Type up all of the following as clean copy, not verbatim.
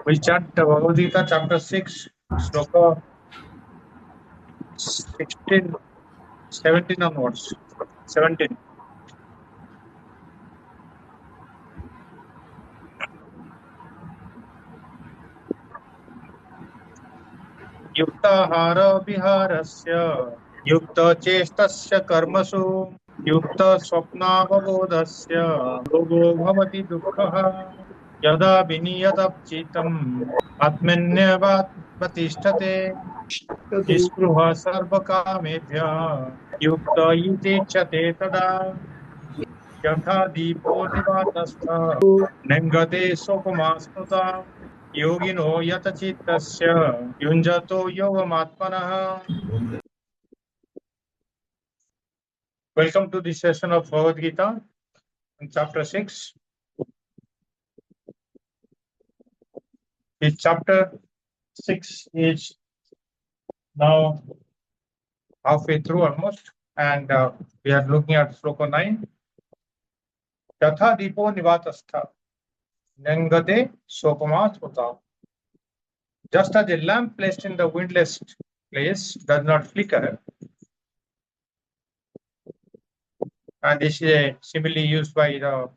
We chant Bhagavad Gita chapter 6, sloka 16, 17 onwards. 17. युक्ताहार विहारस्य युक्तचेष्टस्य कर्मसु युक्त स्वप्नावबोधस्य योगो भवति दुःखः यदा विनियत चित्तम् आत्मन्यवतिष्ठते निःस्पृहः सर्वकामेभ्यः युक्त इत्येच्छते तदा यथा दीपो निवातस्थः नेङ्गते सोपमास्नुता योगिनो यतचित्तस्य युञ्जतो योगमात्मनः. Welcome to this session of Bhagavad Gita, in chapter 6. This chapter 6 is now halfway through almost, and we are looking at sloka 9. Yatha dipo nivatastha nangate sopamasmuta. Just as a lamp placed in the windless place does not flicker, and this is a simile used by the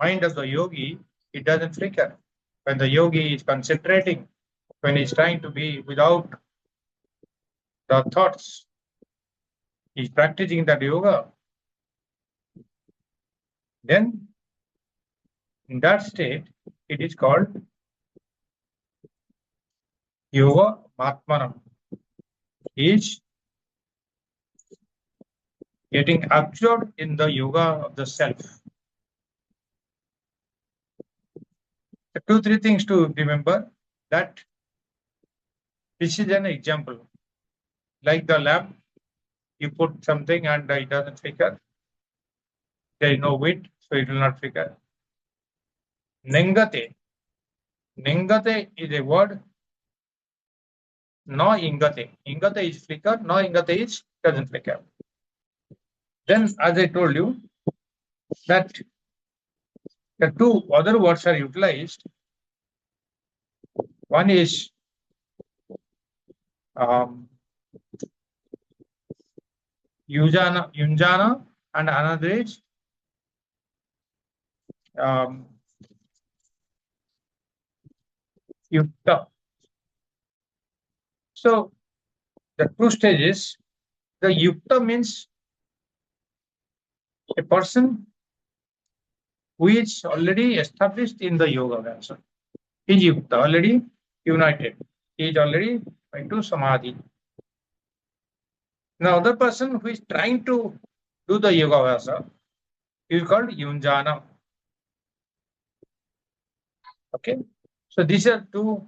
mind of the yogi, it doesn't flicker. When the yogi is concentrating, when he's trying to be without the thoughts, he's practicing that yoga, then in that state, it is called yoga matmanam. He is getting absorbed in the yoga of the self. Two, three things to remember that this is an example. Like the lamp, you put something and it doesn't flicker. There is no wind, so it will not flicker. Nengate. Nengate is a word. No ingate. Ingate is flicker. No ingate is doesn't flicker. Then, as I told you, that the two other words are utilized. One is yunjana, and another is yukta. So the two stages, the yukta means a person who is already established in the yoga Vyasa. He is yukta, already united. He is already into samadhi. Now, other person who is trying to do the yoga Vyasa is called yunjana. Okay, so these are two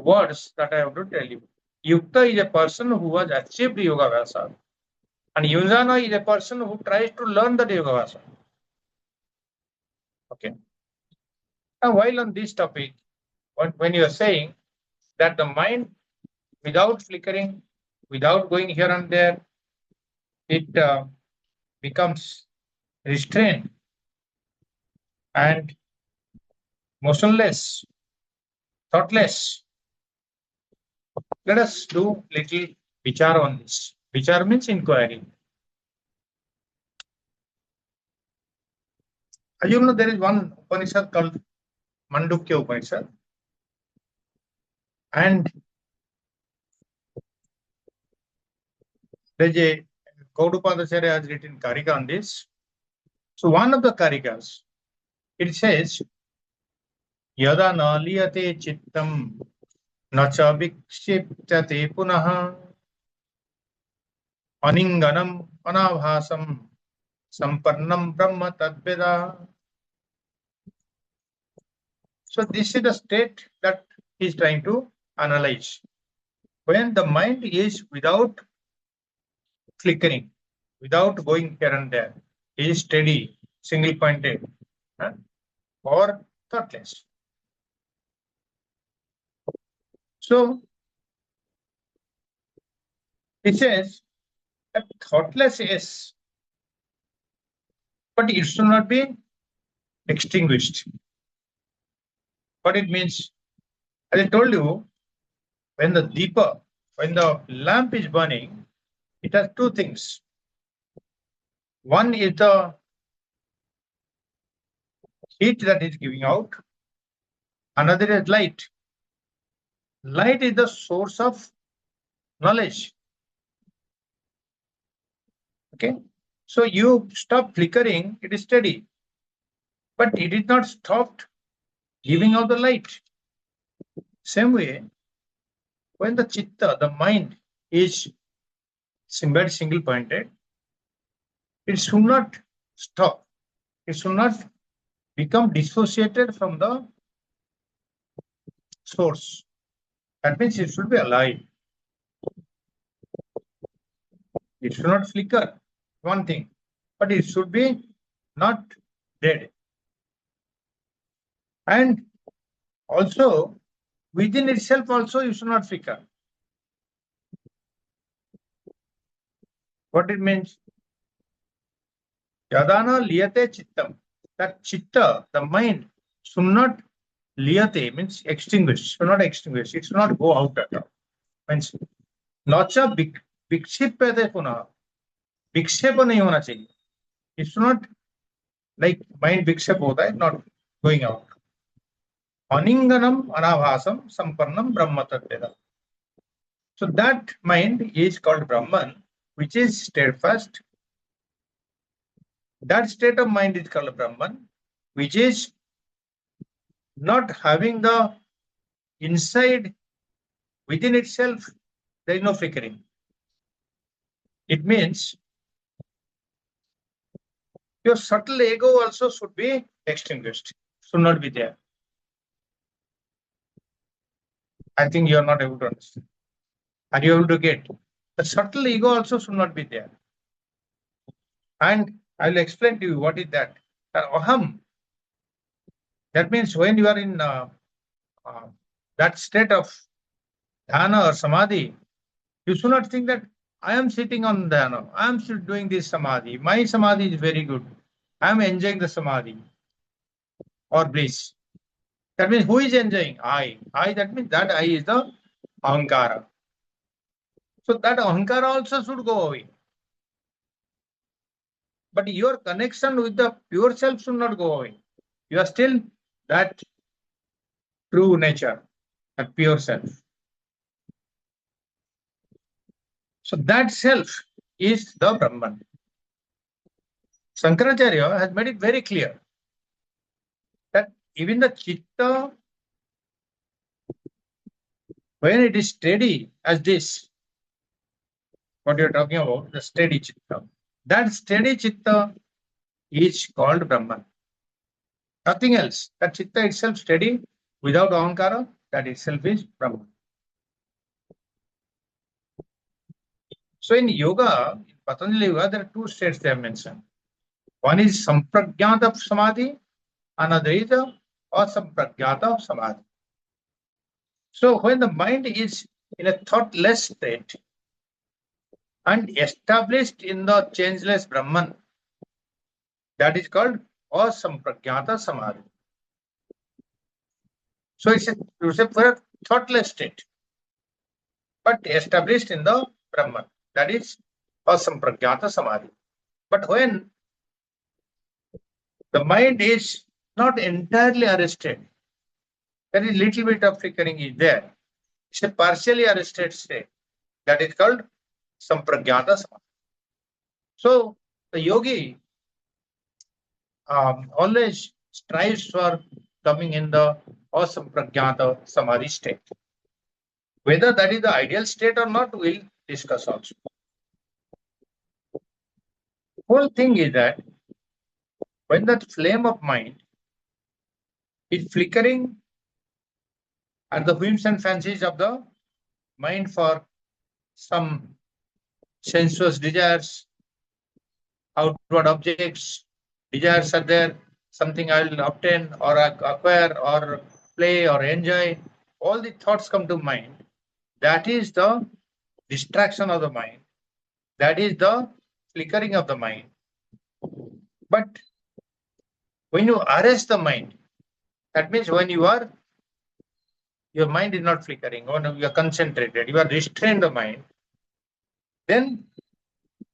words that I have to tell you. Yukta is a person who has achieved yoga Vyasa, and yunjana is a person who tries to learn the yoga Vyasa. Okay. Now, while on this topic, when you are saying that the mind, without flickering, without going here and there, it becomes restrained and motionless, thoughtless. Let us do little vichar on this. Vichar means inquiry. As you know, there is one Upanishad called Mandukya Upanishad, and there's a Gaudapadacharya has written Karika on this. So one of the Karikas, it says, Yada na liyate chittam nacha vikshiptate punaha aninganam anabhasam sampannam brahma tadveda. So this is the state that he is trying to analyze. When the mind is without flickering, without going here and there, he is steady, single-pointed, or thoughtless. So it says that thoughtless is but it should not be extinguished. What it means, as I told you, when the lamp is burning, it has two things. One is the heat that is giving out, another is light. Light is the source of knowledge. Okay, so you stop flickering, it is steady, but it is not stopped giving out the light. Same way, when the chitta, the mind, is very single pointed, it should not stop. It should not become dissociated from the source. That means it should be alive. It should not flicker, one thing, but it should be not dead. And also, within itself also you should not flicker. What it means? Yadana liyate chittam. That chitta, the mind, should not liyate means extinguish, should not extinguish. It should not go out at all. Means nacha vikshipyate punah. विक्षेप नहीं होना चाहिए. It should not like mind विक्षेप होता है, not going out. Aninganam anabhasam sampannam brahma tatveda. So that mind is called Brahman, which is steadfast. That state of mind is called Brahman, which is not having the inside within itself, there is no flickering. It means your subtle ego also should be extinguished, should not be there. I think you are not able to understand. Are you able to get? The subtle ego also should not be there. And I will explain to you what is that. Aham. That means when you are in that state of dhyana or samadhi, you should not think that I am sitting on dhyana, I am still doing this samadhi. My samadhi is very good. I am enjoying the samadhi or bliss. That means who is enjoying? I. That means that I is the ahankara. So that ahankara also should go away. But your connection with the pure self should not go away. You are still that true nature, that pure self. So that self is the Brahman. Shankaracharya has made it very clear that even the chitta, when it is steady as this, what you are talking about, the steady chitta, that steady chitta is called Brahman. Nothing else. That chitta itself steady, without ahankara, that itself is Brahman. So in yoga, in Patanjali Yoga, there are two states they have mentioned. One is sampragyata samadhi, another is asampragyata samadhi. So when the mind is in a thoughtless state and established in the changeless Brahman, that is called asampragyata samadhi. So it's a thoughtless state, but established in the Brahman, that is asampragyata samadhi. But when the mind is not entirely arrested, very little bit of flickering is there. It's a partially arrested state. That is called sampragyata samadhi. So the yogi always strives for coming in the asampragyata samadhi state. Whether that is the ideal state or not, we'll discuss also. Whole thing is that when that flame of mind is flickering at the whims and fancies of the mind for some sensuous desires, outward objects, desires are there, something I will obtain or acquire or play or enjoy, all the thoughts come to mind. That is the distraction of the mind. That is the flickering of the mind. But When you arrest the mind, that means when your mind is not flickering, or you are concentrated, you are restrained the mind, then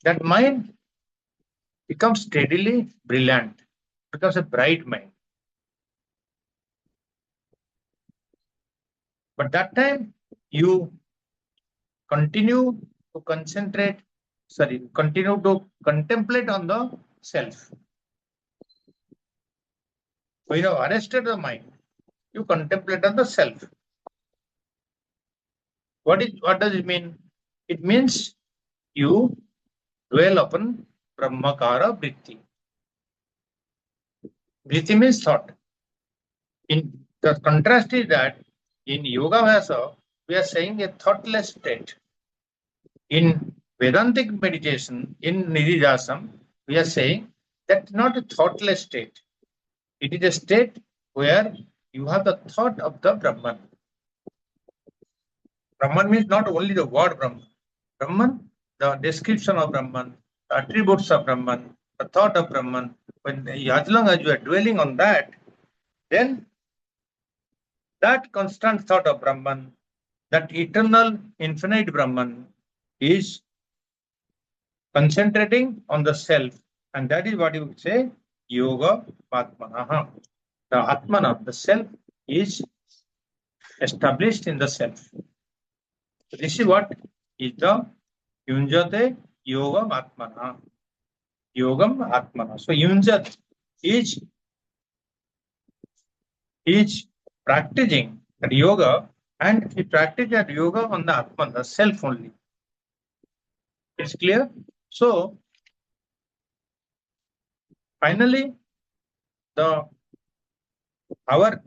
that mind becomes steadily brilliant, becomes a bright mind. But that time you continue to continue to contemplate on the self. When you have arrested the mind, you contemplate on the self. What does it mean? It means you dwell upon Brahmakara Vritti. Vritti means thought. In the contrast is that in Yoga Vyasa, we are saying a thoughtless state. In Vedantic meditation, in Nididasam, we are saying that's not a thoughtless state. It is a state where you have the thought of the Brahman. Brahman means not only the word Brahman. Brahman, the description of Brahman, the attributes of Brahman, the thought of Brahman. As long as you are dwelling on that, then that constant thought of Brahman, that eternal, infinite Brahman, is concentrating on the self, and that is what you would say yoga atmanaha. The atmana, the self, is established in the self. So this is what is the yunjate yogam atmana. Yogam atmana. So yunjat is practicing that yoga, and he practices that yoga on the atman, the self only. It's clear? So finally, our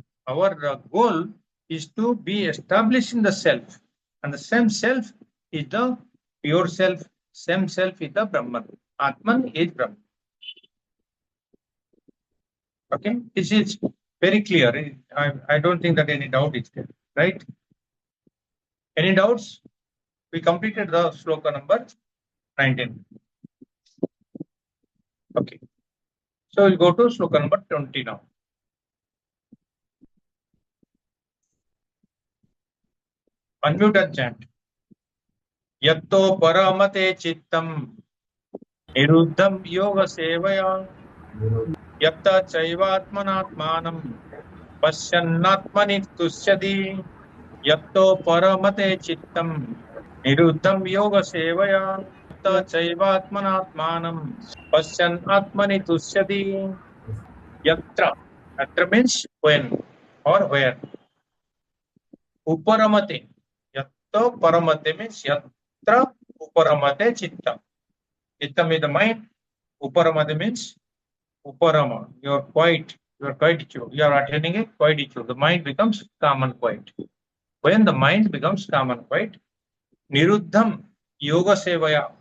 goal is to be established in the self, and the same self is the pure self. Same self is the Brahman. Atman is Brahman. Okay, this is very clear. I don't think that any doubt is there, right? Any doubts? We completed the sloka number 19. Okay, so we'll go to sloka number 20 now. Unmute and chant. Yatto paramate chittam niruddham yoga sevaya yatta chaivatmanatmanam pasyanatmani tusyadi yatto paramate chittam niruddham yoga sevaya yatta chaivatmanatmanam pasyanatmani tusyadi. Yatra means when or where. Uparamate. Yatta paramate means yatra uparamate chittam. Chittam is the mind. Uparamate means uparama. You are quiet. You are quietude. You are attaining a quietude. The mind becomes calm and quiet. When the mind becomes calm and quiet, niruddham yoga sevaya.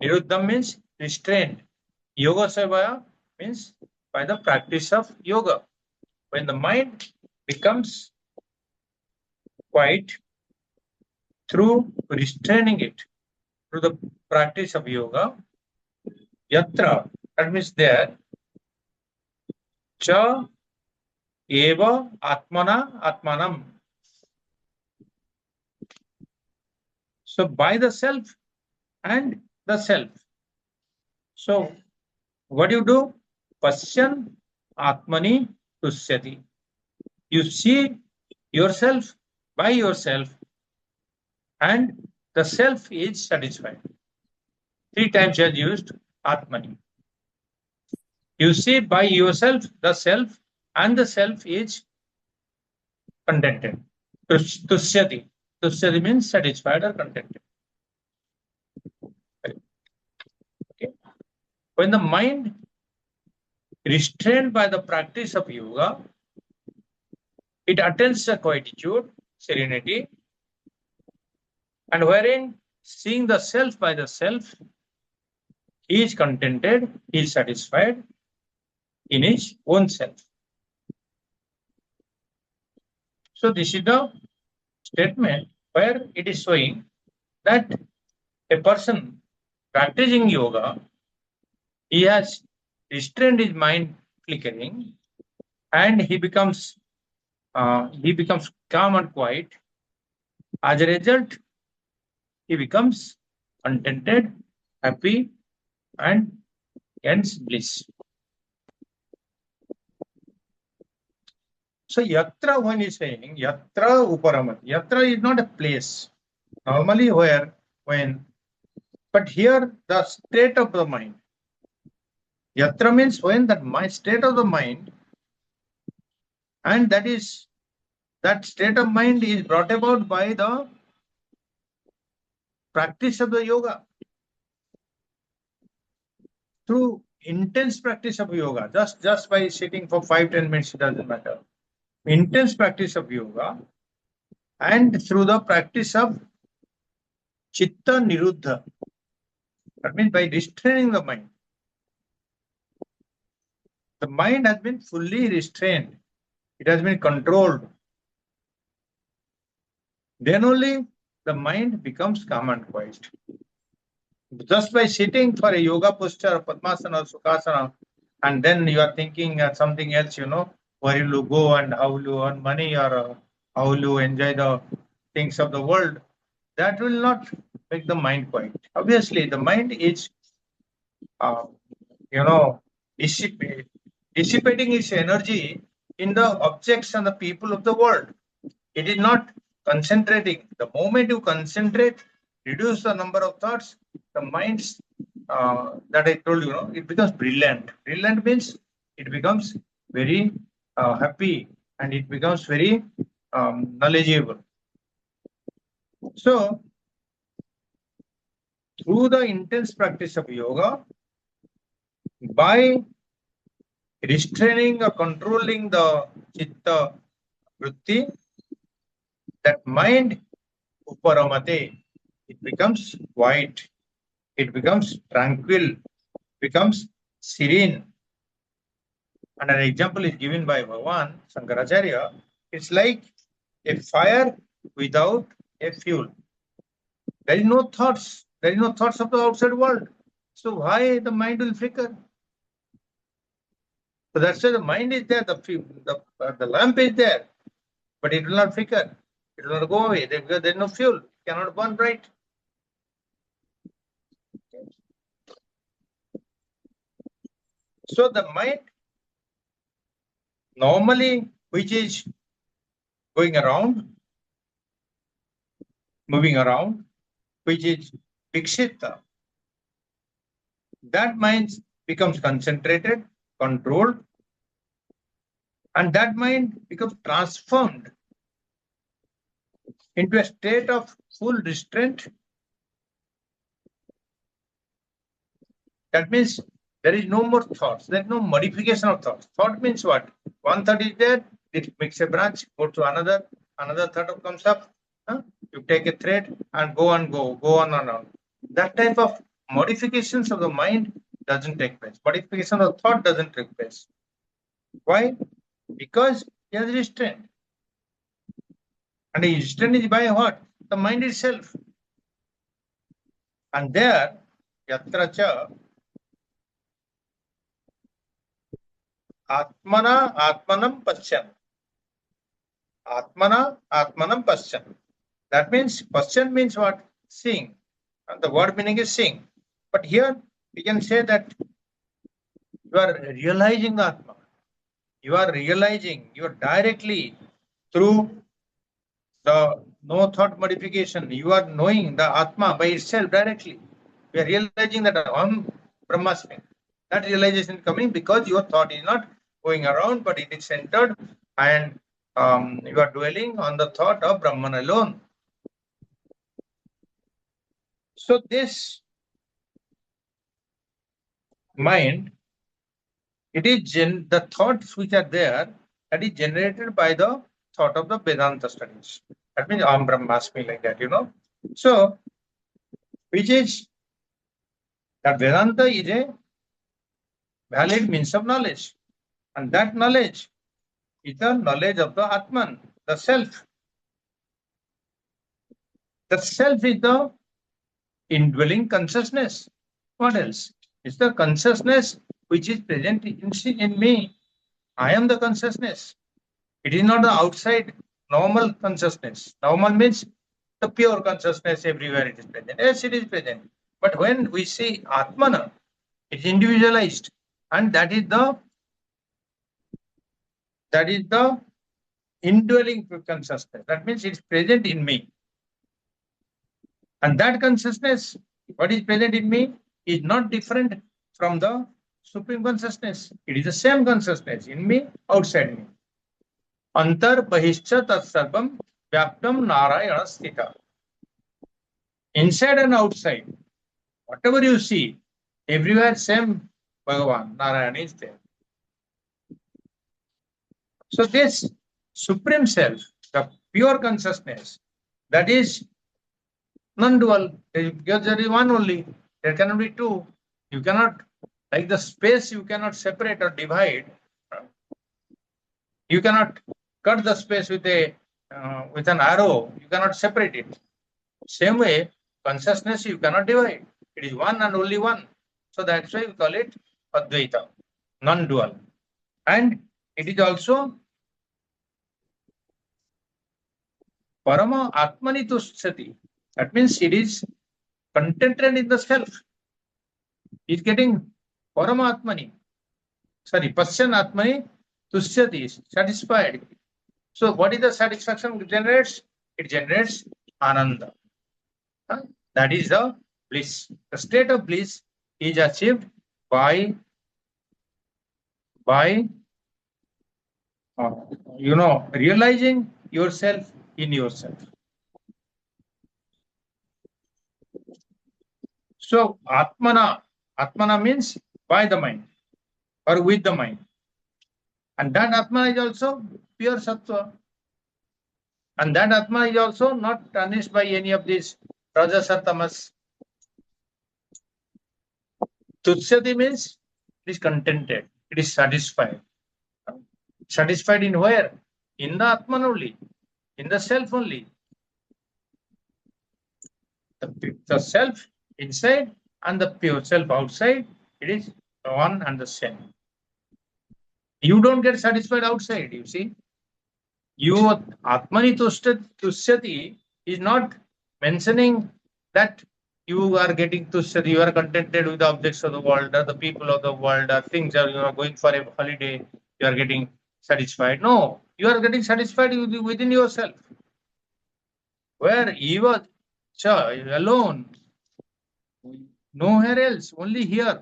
Niruddham means restrained. Yoga sevaya means by the practice of yoga. When the mind becomes quiet through restraining it, through the practice of yoga, yatra, that means there, cha eva atmana atmanam. So by the self and the self. So what do you do? Pasyan atmani tusyati. You see yourself by yourself, and the self is satisfied. 3 times you have used atmani. You see by yourself the self, and the self is contented. Tusyati. Tusyati means satisfied or contented. Okay. When the mind restrained by the practice of yoga, it attains a quietude, serenity, and wherein seeing the self by the self, he is contented, he is satisfied in his own self. So this is the statement where it is showing that a person practicing yoga, he has restrained his mind flickering, and he becomes calm and quiet. As a result, he becomes contented, happy, and ends bliss. So yatra, when he's saying yatra uparamat, yatra is not a place. Normally where, when, but here the state of the mind. Yatra means when that my state of the mind, and that state of mind is brought about by the practice of the yoga. Through intense practice of yoga, just by sitting for 5-10 minutes, it doesn't matter. Intense practice of yoga, and through the practice of chitta niruddha. That means by restraining the mind. The mind has been fully restrained. It has been controlled. Then only the mind becomes calm and quiet. Just by sitting for a yoga posture, Padmasana or Sukhasana, and then you are thinking something else, where you will go and how will you earn money, or how will you enjoy the things of the world, that will not make the mind quiet. Obviously, the mind is, dissipating its energy in the objects and the people of the world. It is not concentrating. The moment you concentrate, reduce the number of thoughts, the minds that I told you, it becomes brilliant. Brilliant means it becomes very happy, and it becomes very knowledgeable. So, through the intense practice of yoga, by restraining or controlling the chitta vritti, that mind uparamate, it becomes quiet, it becomes tranquil, becomes serene. And an example is given by Bhagavan Shankaracharya. It's like a fire without a fuel. There is no thoughts. There is no thoughts of the outside world. So why the mind will flicker? So that's why the mind is there, the lamp is there, but it will not flicker. It will not go away because there is no fuel. It cannot burn bright. So the mind normally, which is going around, moving around, which is vikshita, that mind becomes concentrated, controlled, and that mind becomes transformed into a state of full restraint. That means there is no more thoughts. There is no modification of thoughts. Thought means what? One thought is there, it makes a branch, go to another thought comes up. You take a thread and go on and on. That type of modifications of the mind doesn't take place. Modification of thought doesn't take place. Why? Because there is restraint. And the restraint is by what? The mind itself. And there, yatra cha atmana atmanam paschyan. Atmana atmanam paschyan. That means, paschyan means what? Seeing. And the word meaning is seeing. But here we can say that you are realizing the Atma. You are realizing, you are directly through the no thought modification, you are knowing the Atma by itself directly. You are realizing that Aham Brahmasmi. That realization is coming because your thought is not going around, but it is centered, and you are dwelling on the thought of Brahman alone. So this mind, it is the thoughts which are there, that is generated by the thought of the Vedanta studies. That means Aham Brahmasmi, like that, So, which is that Vedanta is a valid means of knowledge. And that knowledge is the knowledge of the Atman, the self. The self is the indwelling consciousness. What else? It's the consciousness which is present in me. I am the consciousness. It is not the outside normal consciousness. Normal means the pure consciousness everywhere it is present. Yes, it is present. But when we see Atmana, it is individualized, and that is the indwelling consciousness. That means it's present in me. And that consciousness, what is present in me, is not different from the supreme consciousness. It is the same consciousness in me, outside me. Antar bahishcha tatsarvam vyaptam narayana sthita. Inside and outside, whatever you see, everywhere same Bhagavan, Narayana is there. So this supreme self, the pure consciousness, that is non-dual, because there is one only. There cannot be two. You cannot, like the space, you cannot separate or divide. You cannot cut the space with an arrow. You cannot separate it. Same way, consciousness you cannot divide. It is one and only one. So that's why we call it Advaita, non-dual. And it is also Parama Atmani Tusthati. That means it is contented in the self. It is getting Parama Atmani. Sorry, Pasyan Atmani Tusthati is satisfied. So what is the satisfaction it generates? It generates Ananda. That is the bliss. The state of bliss is achieved by realizing yourself in yourself. So Atmana means by the mind or with the mind. And that Atmana is also pure Sattva. And that Atma is also not tarnished by any of these Rajas or Tamas. Tutsyati means it is contented, it is satisfied. Satisfied in where? In the Atman only, in the self only. The self inside and the pure self outside, it is one and the same. You don't get satisfied outside, you see. You Atmani Tusyati is not mentioning that you are getting Tusyati, you are contented with the objects of the world, or the people of the world, or things, or you are going for a holiday, you are getting satisfied. No, you are getting satisfied within yourself. Where Eva alone, nowhere else, only here.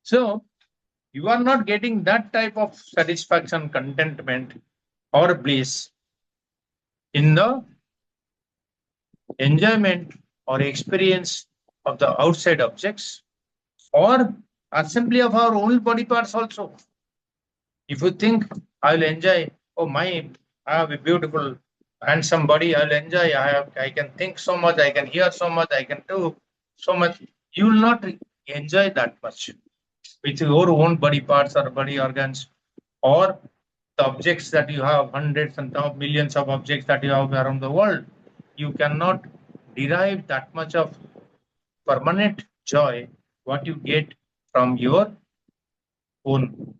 So you are not getting that type of satisfaction, contentment, or bliss in the enjoyment or experience of the outside objects or assembly of our own body parts also. If you think I will enjoy, I have a beautiful, handsome body, I will enjoy, I can think so much, I can hear so much, I can do so much, you will not enjoy that much with your own body parts or body organs or the objects that you have, hundreds and millions of objects that you have around the world. You cannot derive that much of permanent joy what you get from your own.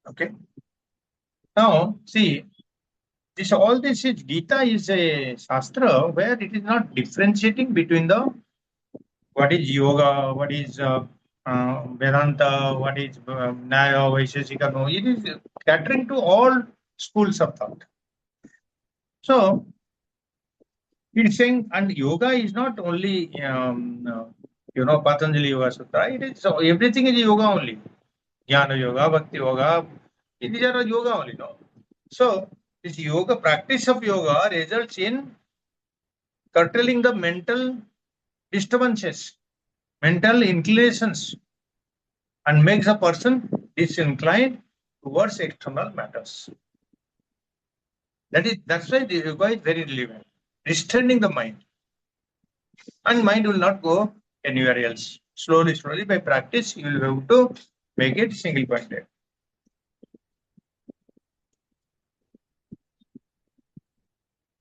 Okay. Now, see, all this is Gita is a shastra where it is not differentiating between the what is yoga, what is Vedanta, what is Nyaya, Vaisheshika. No, it is catering to all schools of thought. So, it's saying, and yoga is not only, Patanjali Yoga Sutra. It is, so everything is yoga only. Jnana Yoga, Bhakti Yoga, these are yoga only, no? So, this yoga, practice of yoga results in curtailing the mental disturbances, mental inclinations, and makes a person disinclined towards external matters. That's why the yoga is very relevant. Restraining the mind. And mind will not go anywhere else. Slowly, by practice, you will be able to make it single pointed.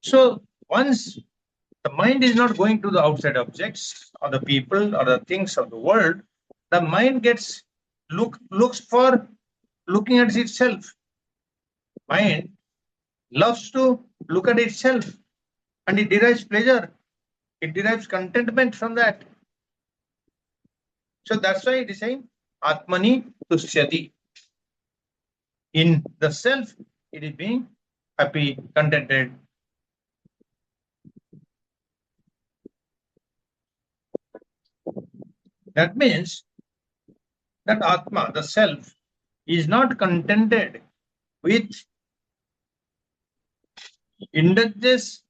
So once The mind is not going to the outside objects or the people or the things of the world. The mind looks for looking at itself. Mind loves to look at itself, and it derives pleasure. It derives contentment from that. So that's why it is saying Atmani Tushyati. In the self, it is being happy, contented. That means that Atma, the self, is not contented with indulgence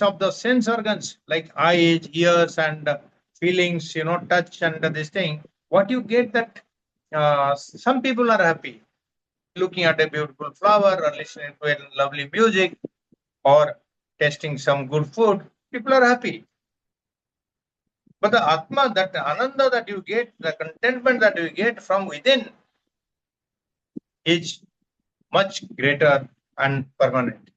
of the sense organs like eyes, ears, and feelings, touch and this thing. What you get that some people are happy looking at a beautiful flower or listening to a lovely music or tasting some good food. People are happy. But the Atma, that Ananda that you get, the contentment that you get from within is much greater and permanent.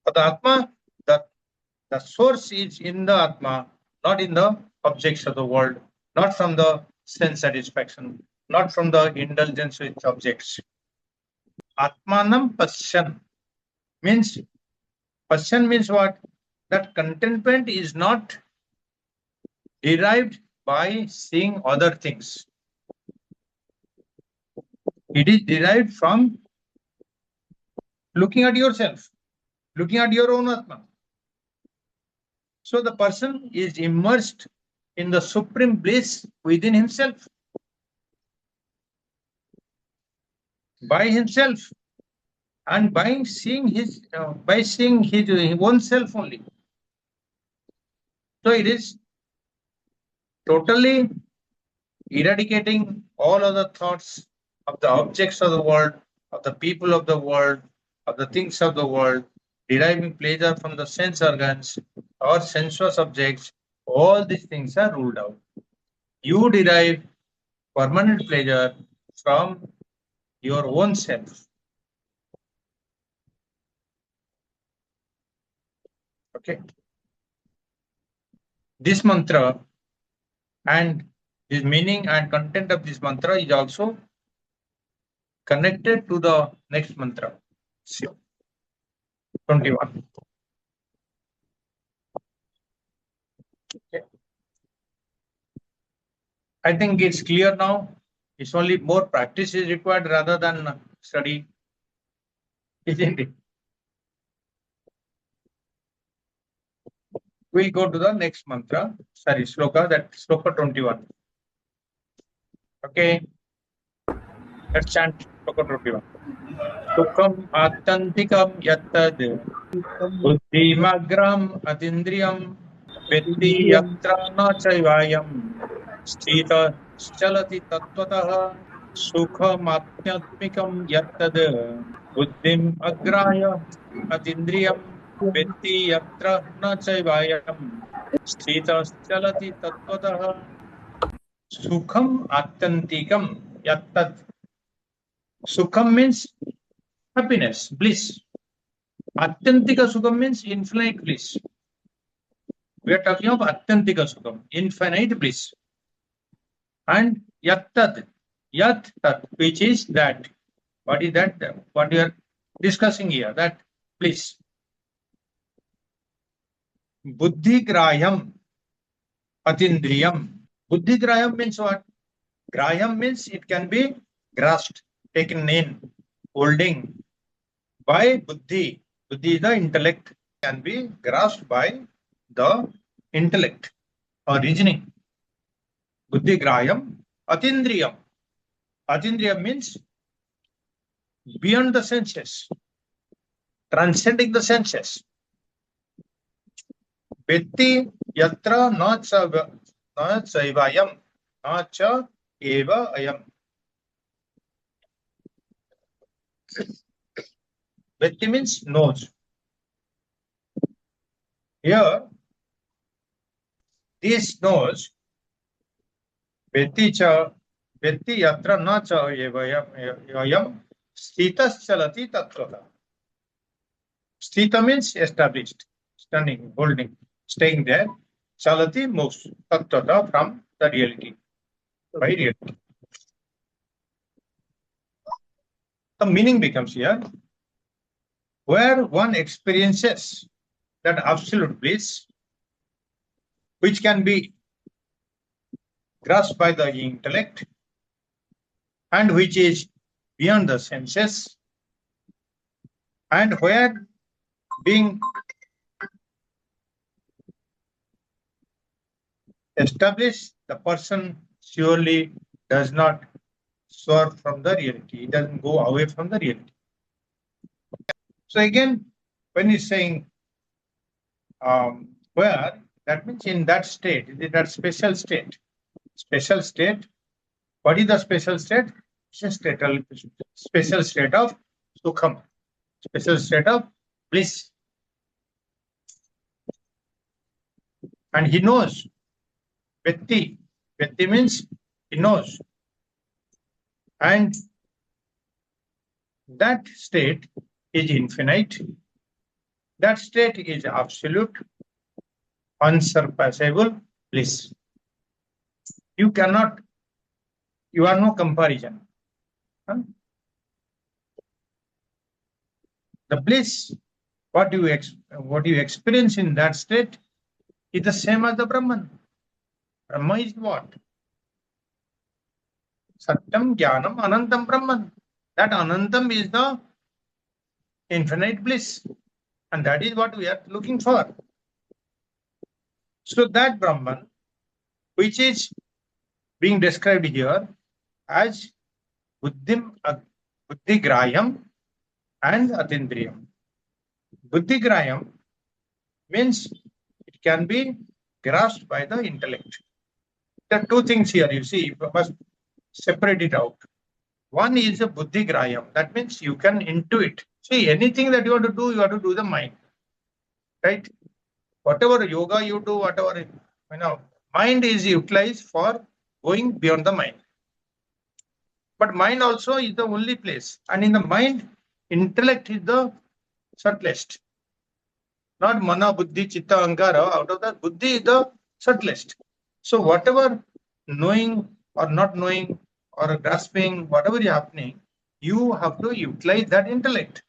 But the Atma, the source is in the Atma, not in the objects of the world, not from the sense satisfaction, not from the indulgence with objects. Atmanam Pasyan means what? That contentment is not derived by seeing other things. It is derived from looking at yourself, looking at your own Atma. So the person is immersed in the supreme bliss within himself, by himself, and by seeing his own self only. So it is totally eradicating all other thoughts of the objects of the world, of the people of the world, of the things of the world, deriving pleasure from the sense organs or sensuous objects. All these things are ruled out. You derive permanent pleasure from your own self. Okay. This mantra and the meaning and content of this mantra is also connected to the next mantra, 21. Okay. I think it's clear now. It's only more practice is required rather than study, isn't it? We'll go to the next mantra, sloka, that sloka 21. Okay, let's chant sloka 21. Sukham attantikam yattad buddhimagram atindriyam vetti yatra na chaivayam sthita chalati tattvataha sukhamatmatmikam yattad buddhim agraya atindriyam vetti yatra na chaivayam sthita chalati tattvataha sukham atyantikam yattad. Sukham means happiness, bliss. Atyantika Sukham means infinite bliss. We are talking of Atyantika Sukham, infinite bliss. And Yattad, Yat Tat, which is that. What is that? What we are discussing here, that bliss. Buddhi Graham Atindriyam. Buddhi Graham means what? Graham means it can be grasped, taken in, holding by Buddhi. Buddhi is the intellect, can be grasped by the intellect or reasoning. Buddhi Graham Atindriyam. Atindriyam means beyond the senses, transcending the senses. Vetti yatra na chaivayam na cha eva ayam. Vetti means knows. Here, this knows. Vetti yatra na cha eva ayam stitas chalati tattvata. Sthita means established, standing, holding, staying there. Chalati moves tattva from the reality, by reality. The meaning becomes here where one experiences that absolute bliss, which can be grasped by the intellect and which is beyond the senses, and where being established, the person surely does not swerve from the reality. He doesn't go away from the reality. So again, when he's saying where, that means in that state, in that special state. Special state. What is the special state? It's a special state of sukham, special state of bliss. And he knows. Vetti. Vetti means he knows. And that state is infinite. That state is absolute, unsurpassable bliss. You cannot, you are no comparison. The bliss, what you experience in that state is the same as the Brahman. Brahma is what? Satyam, Jnanam, Anantam Brahman. That Anantam is the infinite bliss. And that is what we are looking for. So that Brahman, which is being described here as Buddhigrayam and Atindriyam. Buddhigrayam means it can be grasped by the intellect. There are two things here, you see, you must separate it out. One is a Buddhigrayam, that means you can intuit. See, anything that you want to do, you have to do the mind. Right? Whatever yoga you do, whatever, mind is utilized for going beyond the mind. But mind also is the only place. And in the mind, intellect is the subtlest. Not mana, buddhi, chitta, ankara. Out of that, buddhi is the subtlest. So whatever knowing or not knowing or grasping, whatever is happening, you have to utilize that intellect.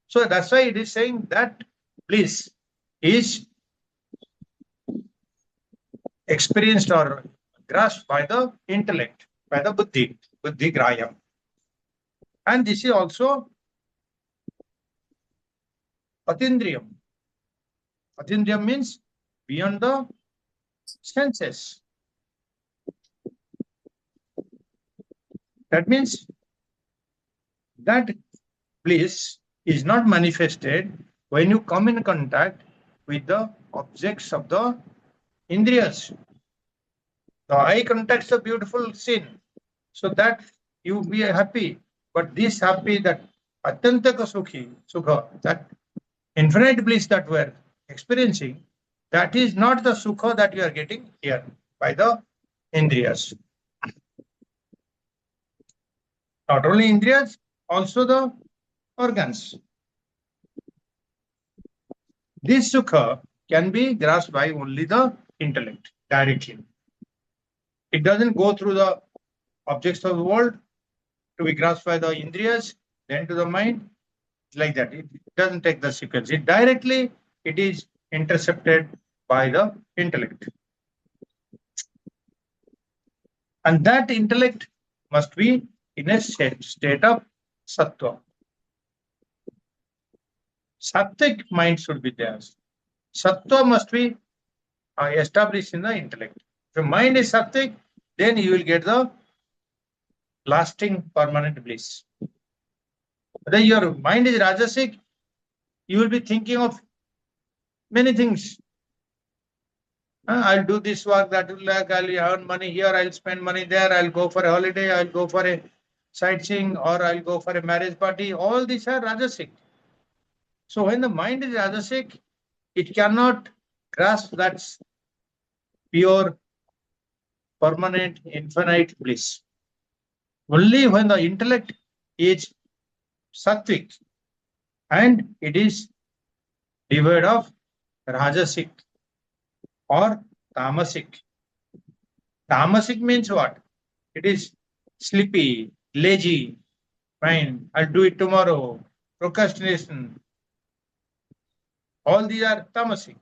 So that's why it is saying that bliss is experienced or grasped by the intellect, by the buddhi grayam. And this is also atindriyam. Atindriyam means beyond the senses. That means that bliss is not manifested when you come in contact with the objects of the indriyas. The eye contacts a beautiful scene, so that you be happy. But this happy, that atyantaka sukha, that infinite bliss that we are experiencing, that is not the sukha that you are getting here by the indriyas. Not only indriyas, also the organs. This sukha can be grasped by only the intellect directly. It doesn't go through the objects of the world to be grasped by the indriyas, then to the mind, like that. It doesn't take the sequence. It directly, it is intercepted by the intellect. And that intellect must be in a state of sattva. Sattvic mind should be there. Sattva must be established in the intellect. If the mind is sattvic, then you will get the lasting permanent bliss. Whether your mind is rajasic, you will be thinking of many things. I'll do this work, that will like, I'll earn money here, I'll spend money there, I'll go for a holiday, I'll go for a sightseeing, or I'll go for a marriage party. All these are rajasic. So when the mind is rajasic, it cannot grasp that pure, permanent, infinite bliss. Only when the intellect is sattvic, and it is devoid of rajasic or tamasic. Tamasic means what? It is sleepy, lazy, fine, I'll do it tomorrow, procrastination. All these are tamasic.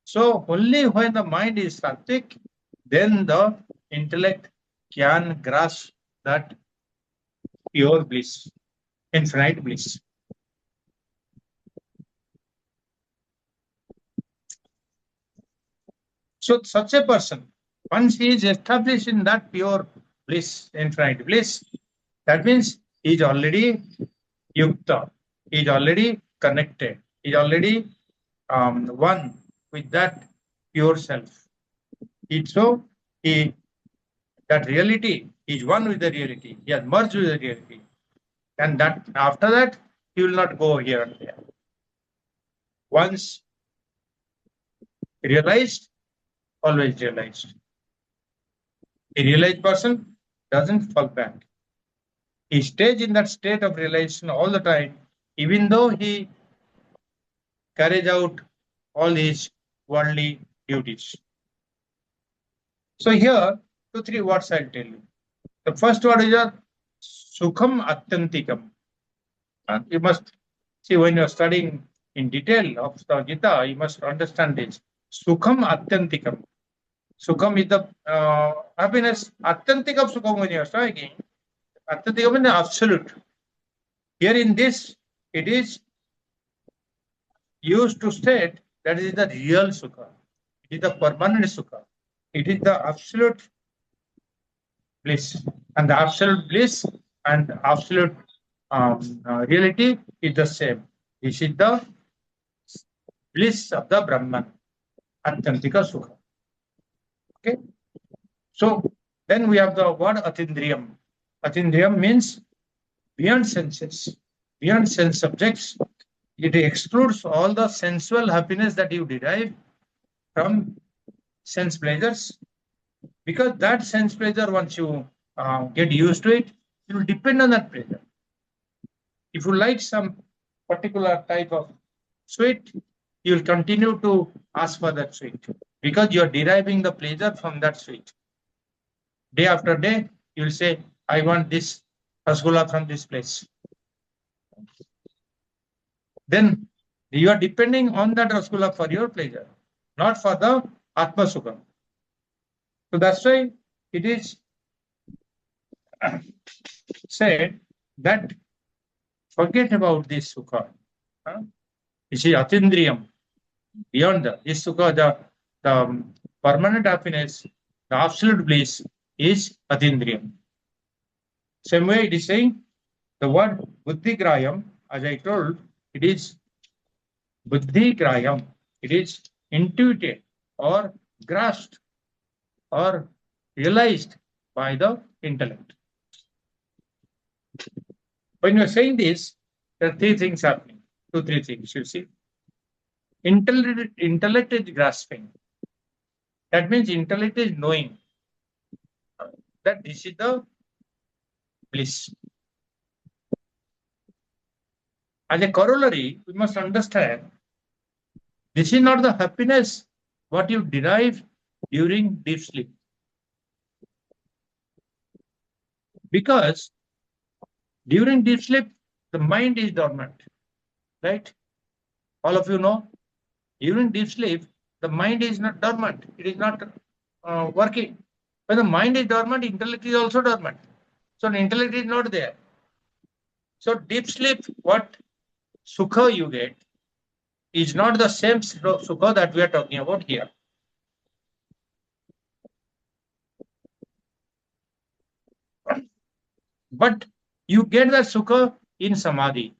So only when the mind is sattvic, then the intellect can grasp that pure bliss, infinite bliss. So such a person, once he is established in that pure bliss, infinite bliss, that means he is already yukta, he is already connected, he is already one with that pure self. So he that reality is one with the reality. He has merged with the reality. And that after that, he will not go here and there. Once realized, always realized. A realized person doesn't fall back. He stays in that state of realization all the time, even though he carries out all his worldly duties. So here, 2, 3 words I'll tell you. The first word is a sukham atyantikam. You must see when you're studying in detail of the Gita, you must understand this. Sukham atyantikam. Sukham is the happiness. Atyantikam sukham when you're studying. Atyantikam is absolute. Here in this, it is used to state that it is the real sukha. It is the permanent sukha. It is the absolute bliss. And the absolute bliss and absolute reality is the same. This is the bliss of the Brahman, Atyantika Sukha. Okay? So then we have the word Atindriyam. Atindriyam means beyond senses, beyond sense subjects. It excludes all the sensual happiness that you derive from sense pleasures, because that sense pleasure, once you get used to it, you will depend on that pleasure. If you like some particular type of sweet, you will continue to ask for that sweet because you are deriving the pleasure from that sweet. Day after day, you will say, I want this rasgulla from this place. Then you are depending on that rasgulla for your pleasure, not for the Atma Sukha. So that's why it is said that forget about this Sukha. This is Atindriyam. Beyond this Sukha, the permanent happiness, the absolute bliss is Atindriyam. Same way it is saying the word Buddhigrayam, as I told, it is Buddhigrayam. It is intuited or grasped or realized by the intellect. When you are saying this, there are 3 things happening. 2, 3 things you see. Intellect is grasping. That means intellect is knowing that this is the bliss. As a corollary, we must understand this is not the happiness what you derive during deep sleep. Because during deep sleep, the mind is dormant, right? All of you know, during deep sleep, the mind is not dormant. It is not working. When the mind is dormant, intellect is also dormant. So the intellect is not there. So deep sleep, what sukha you get is not the same sukha that we are talking about here. But you get that sukha in samadhi.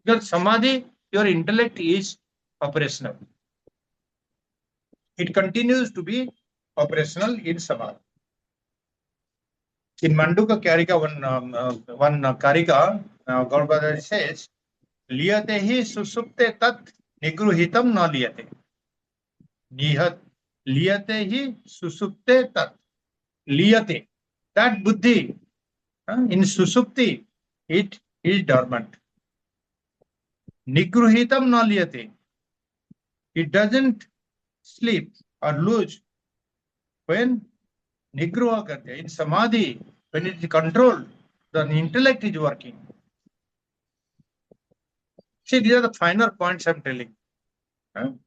Because samadhi, your intellect is operational. It continues to be operational in samadhi. In Manduka Karika, one Karika, Gaudapada says, Liyate hi susupte tat nigruhitam na liyate. Nihat liyate hi susupte tat. Liyate. That buddhi in susupti, it is dormant. Nigruhitam na liyate. It doesn't sleep or lose when nigruha karte. In samadhi, when it is controlled, the intellect is working. See, these are the finer points I'm telling. And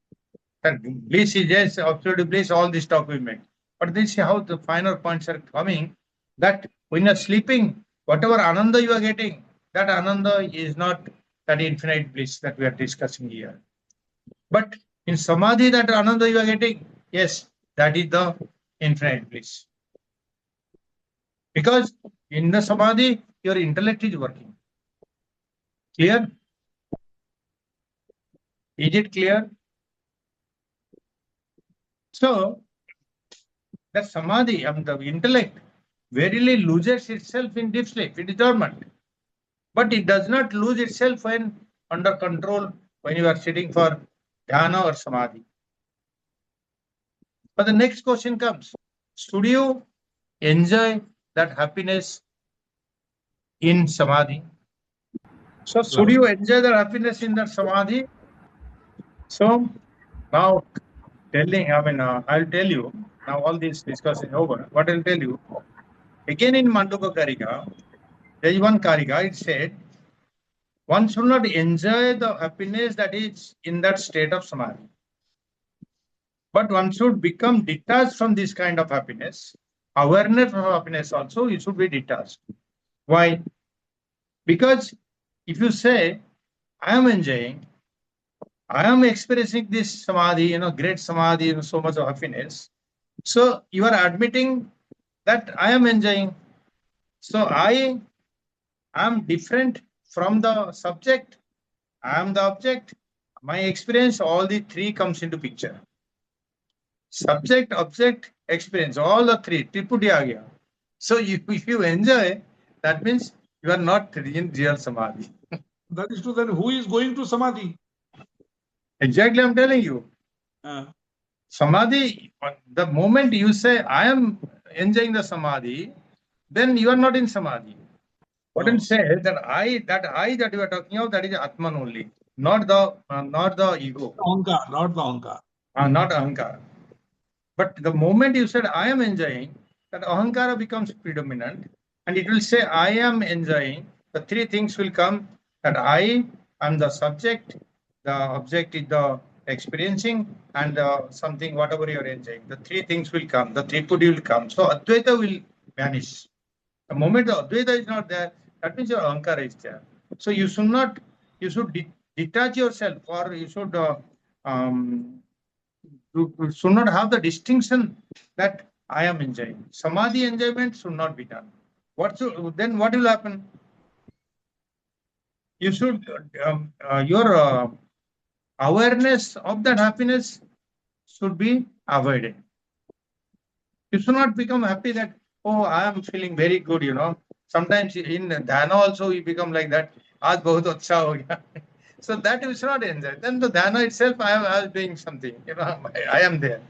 bliss is yes, absolute bliss, all this talk we make. But this is how the finer points are coming, that when you're sleeping, whatever ananda you are getting, that ananda is not that infinite bliss that we are discussing here. But in samadhi, that ananda you are getting, yes, that is the infinite bliss. Because in the samadhi, your intellect is working. Clear? Is it clear? So, that samadhi, the intellect, verily loses itself in deep sleep. It is dormant. But it does not lose itself when under control, when you are sitting for dhyana or samadhi. But the next question comes, should you enjoy that happiness in samadhi? So should you enjoy the happiness in that samadhi? So now I'll tell you, now all this discussion over, what I'll tell you, again in Mandukya Karika, there is one Karika, it said, one should not enjoy the happiness that is in that state of samadhi. But one should become detached from this kind of happiness. Awareness of happiness also, you should be detached. Why? Because if you say, I am enjoying, I am experiencing this samadhi, great samadhi, so much of happiness. So you are admitting that I am enjoying. So I am different from the subject. I am the object. My experience, all the three comes into picture. Subject, object, experience, all the three, tripudi aa gaya. So if you enjoy, that means you are not in real samadhi. That is true. Then who is going to samadhi? Exactly, I'm telling you. Samadhi, the moment you say, I am enjoying the samadhi, then you are not in samadhi. What I'm saying is that I that you are talking about, that is Atman only, not the ego. Ahankar, not the ahankar. Not ahankara. But the moment you said, I am enjoying, that ahankara becomes predominant, and it will say, I am enjoying. The three things will come, that I am the subject, the object is the experiencing, and something, whatever you are enjoying. The three things will come, the tripudi will come. So Advaita will vanish. The moment the Advaita is not there, that means your ahankara is there. So you should detach yourself, or you should should not have the distinction that I am enjoying. Samadhi enjoyment should not be done. Then what will happen? You should, your awareness of that happiness should be avoided. You should not become happy that, oh, I am feeling very good, Sometimes in dhyana also we become like that. Aaj bahut acha ho gaya. So that you should not enjoy. Then the dhyana itself, I was doing something, I am there.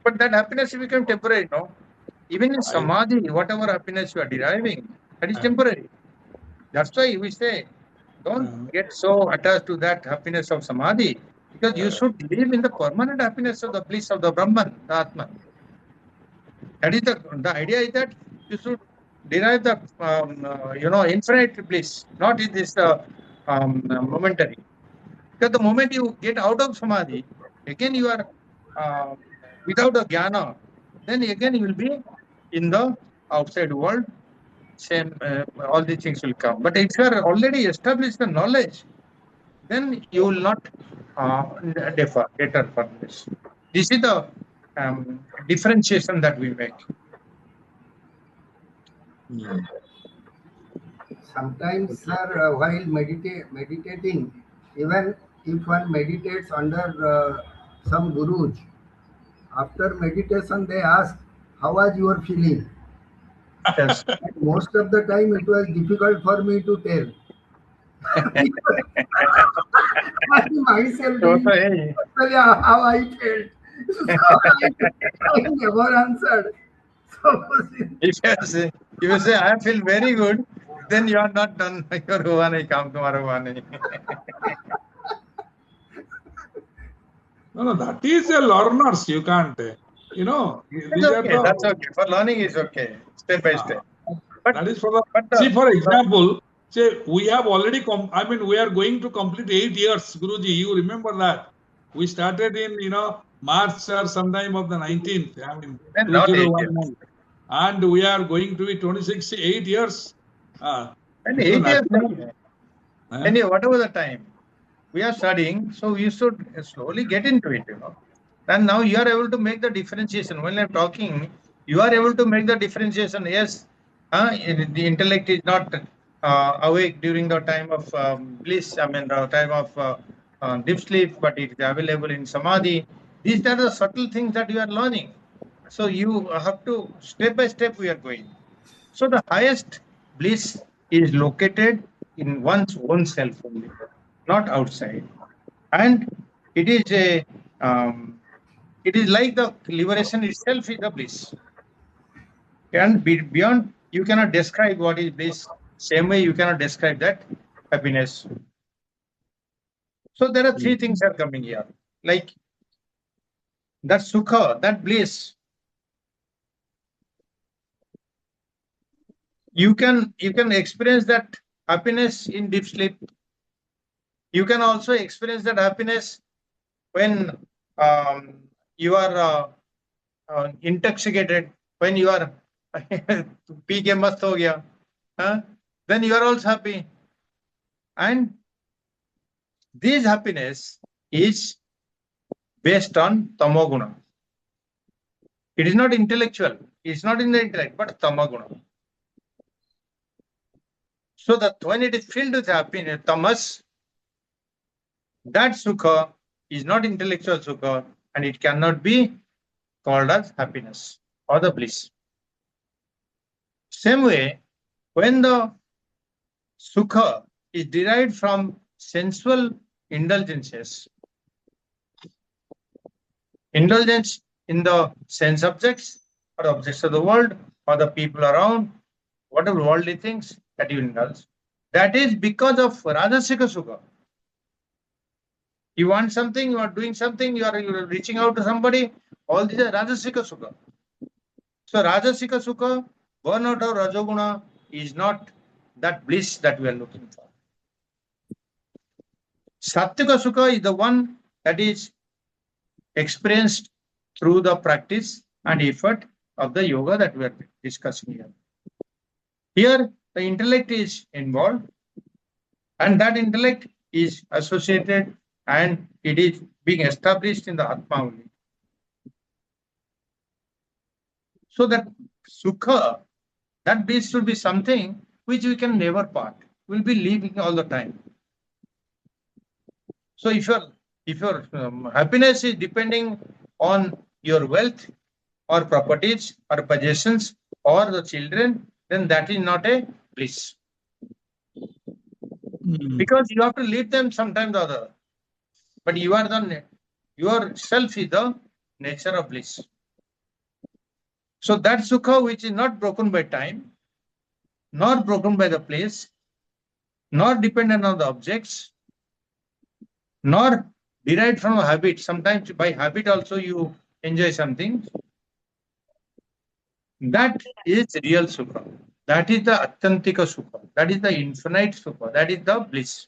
But that happiness will become temporary, no? Even in samadhi, whatever happiness you are deriving, that is temporary. That's why we say, don't get so attached to that happiness of samadhi, because you should live in the permanent happiness of the bliss of the Brahman, the Atman. That is the idea is that you should derive the infinite bliss, not in this momentary. Because the moment you get out of samadhi, again you are without a jnana, then again you will be in the outside world. Same, all these things will come. But if you are already established the knowledge, then you will not deter for this. This is the differentiation that we make. Sometimes, sir, while meditating, even if one meditates under some gurus, after meditation they ask, how was your feeling? Yes. Most of the time it was difficult for me to tell. Myself how I felt. So I never answered. So if you say, I feel very good, then you are not done. Your हुआ नहीं काम तुम्हारा हुआ नहीं. No, that is a learners. You can't, these are Okay, the. that's okay. For learning is okay, step by step. But That is for the. but See, for example, say we have already we are going to complete 8 years, Guruji. You remember that? We started in, March or sometime of the 19th. then not 8 years. 2019. And we are going to be 8 years. And So 8 years, nothing- nahi hai. Huh? Anyway, whatever the time we are studying, so you should slowly get into it, And now you are able to make the differentiation. When I'm talking, you are able to make the differentiation. Yes, the intellect is not awake during the time of bliss, I mean, the time of deep sleep, but it is available in samadhi. These are the subtle things that you are learning. So you have to, step by step, we are going. So the highest bliss is located in one's own self only, not outside. And it is a it is like the liberation itself is the bliss. And beyond, you cannot describe what is bliss. Same way you cannot describe that happiness. So there are three things are coming here. Like that sukha, that bliss. You can experience that happiness in deep sleep. You can also experience that happiness when you are intoxicated, when you are P के मस्त हो गया, then you are also happy. And this happiness is based on tamoguna. It is not intellectual. It's not in the intellect, but tamoguna. So that when it is filled with happiness, tamas, that sukha is not intellectual sukha, and it cannot be called as happiness or the bliss. Same way, when the sukha is derived from sensual indulgences, indulgence in the sense objects or objects of the world or the people around, whatever worldly things that you indulge, that is because of rajasika sukha. You want something, you are doing something, you are reaching out to somebody, all these are rajasika sukha. So rajasika sukha, burnout or rajoguna is not that bliss that we are looking for. Sattvika sukha is the one that is experienced through the practice and effort of the yoga that we are discussing here. Here, the intellect is involved, and that intellect is associated and it is being established in the Atma only. So that sukha, that bliss should be something which we can never part. We'll be living all the time. So if your happiness is depending on your wealth or properties or possessions or the children, then that is not a bliss. Because you have to lead them sometime or the other. But yourself is the nature of bliss. So that sukha which is not broken by time, nor broken by the place, nor dependent on the objects, nor derived from a habit. Sometimes by habit also you enjoy something. That is real sukha. That is the atyantika sukha. That is the infinite sukha. That is the bliss.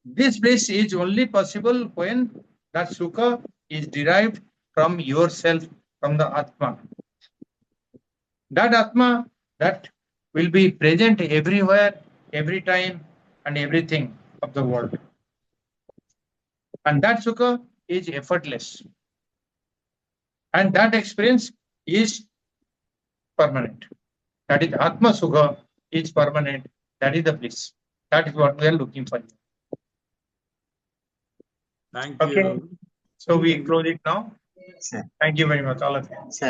This bliss is only possible when that sukha is derived from yourself, from the Atma. That Atma that will be present everywhere, every time, and everything of the world. And that sukha is effortless. And that experience is permanent. That is Atma sukha is permanent. That is the bliss. That is what we are looking for. Thank you. So we close it now. Sir. Thank you very much, all of you. Sir.